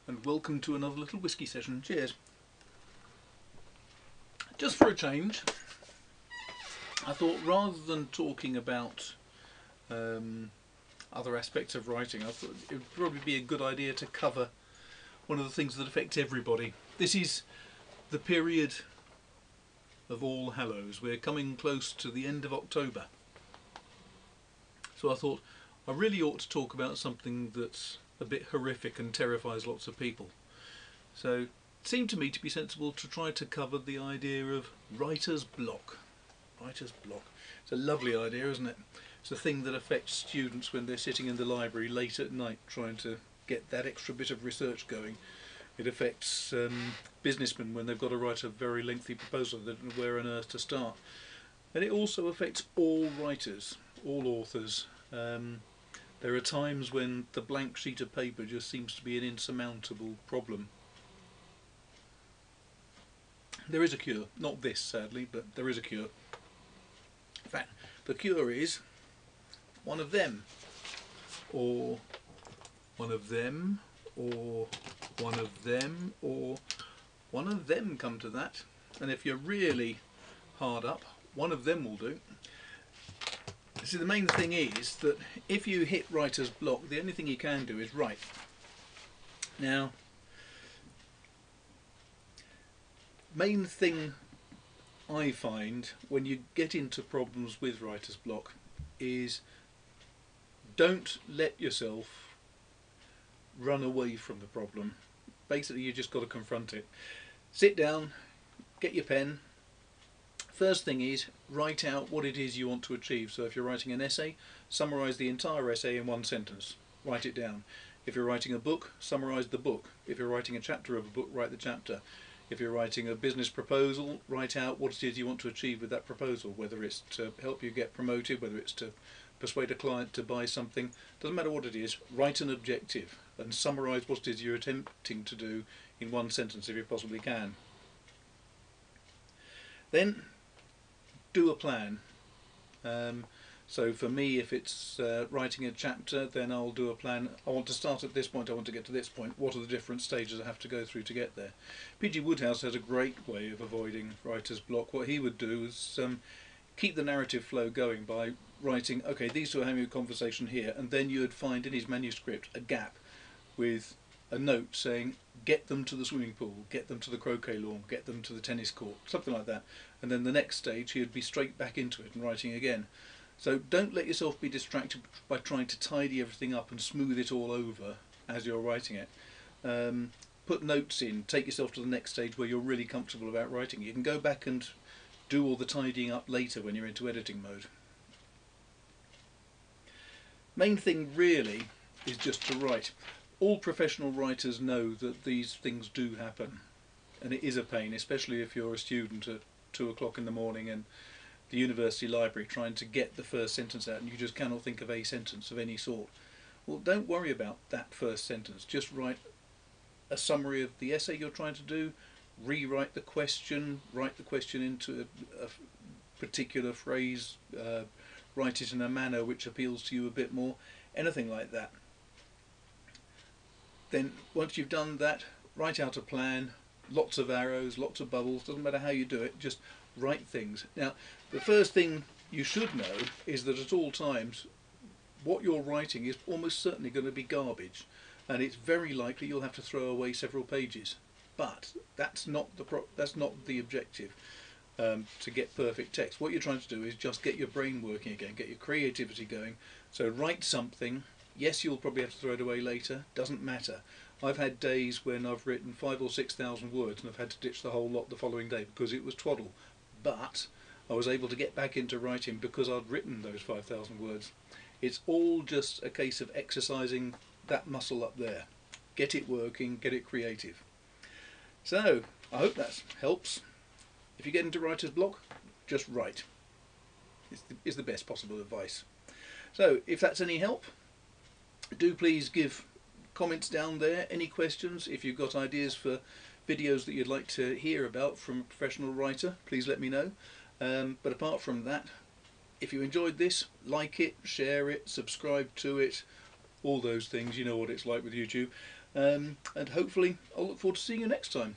and welcome to another little whisky session. Cheers. Just for a change, I thought rather than talking about other aspects of writing, I thought it would probably be a good idea to cover one of the things that affects everybody. This is the period of All Hallows. We're coming close to the end of October. So I thought I really ought to talk about something that's a bit horrific and terrifies lots of people. So it seemed to me to be sensible to try to cover the idea of writer's block. Writer's block. It's a lovely idea, isn't it? It's a thing that affects students when they're sitting in the library late at night trying to get that extra bit of research going. It affects businessmen when they've got to write a very lengthy proposal. They don't know where on earth to start. And it also affects all writers, all authors. There are times when the blank sheet of paper just seems to be an insurmountable problem. There is a cure. Not this, sadly, but there is a cure. In fact, the cure is one of them, or one of them, or one of them, or one of them come to that. And if you're really hard up, one of them will do. See, the main thing is that if you hit writer's block, the only thing you can do is write. Now, main thing I find when you get into problems with writer's block is don't let yourself run away from the problem. Basically, you just got to confront it. Sit down, get your pen. First thing is, write out what it is you want to achieve. So if you're writing an essay, summarise the entire essay in one sentence. Write it down. If you're writing a book, summarise the book. If you're writing a chapter of a book, write the chapter. If you're writing a business proposal, write out what it is you want to achieve with that proposal, whether it's to help you get promoted, whether it's to persuade a client to buy something. Doesn't matter what it is, write an objective and summarise what it is you're attempting to do in one sentence if you possibly can. Then do a plan. So for me, if it's writing a chapter, then I'll do a plan. I want to start at this point, I want to get to this point. What are the different stages I have to go through to get there? P.G. Wodehouse has a great way of avoiding writer's block. What he would do is keep the narrative flow going by writing, okay, these two are having a conversation here, and then you would find in his manuscript a gap with a note saying, get them to the swimming pool, get them to the croquet lawn, get them to the tennis court, something like that. And then the next stage he would be straight back into it and writing again. So don't let yourself be distracted by trying to tidy everything up and smooth it all over as you're writing it. Put notes in, take yourself to the next stage where you're really comfortable about writing. You can go back and do all the tidying up later when you're into editing mode. Main thing really is just to write. All professional writers know that these things do happen, and it is a pain, especially if you're a student at 2 o'clock in the morning in the university library trying to get the first sentence out and you just cannot think of a sentence of any sort. Well, don't worry about that first sentence, just write a summary of the essay you're trying to do, rewrite the question, write the question into a particular phrase, write it in a manner which appeals to you a bit more, anything like that. Then once you've done that, write out a plan, lots of arrows, lots of bubbles, doesn't matter how you do it, just write things. Now, the first thing you should know is that at all times what you're writing is almost certainly going to be garbage, and it's very likely you'll have to throw away several pages. But that's not the objective. To get perfect text. What you're trying to do is just get your brain working again, get your creativity going. So write something. Yes, you'll probably have to throw it away later, doesn't matter. I've had days when I've written 5,000 or 6,000 words and I've had to ditch the whole lot the following day because it was twaddle. But I was able to get back into writing because I'd written those 5,000 words. It's all just a case of exercising that muscle up there. Get it working, get it creative. So, I hope that helps. If you get into writer's block, just write. Is the best possible advice. So, if that's any help, do please give comments down there. Any questions? If you've got ideas for videos that you'd like to hear about from a professional writer, please let me know. But apart from that, if you enjoyed this, like it, share it, subscribe to it, all those things. You know what it's like with YouTube. And hopefully I'll look forward to seeing you next time.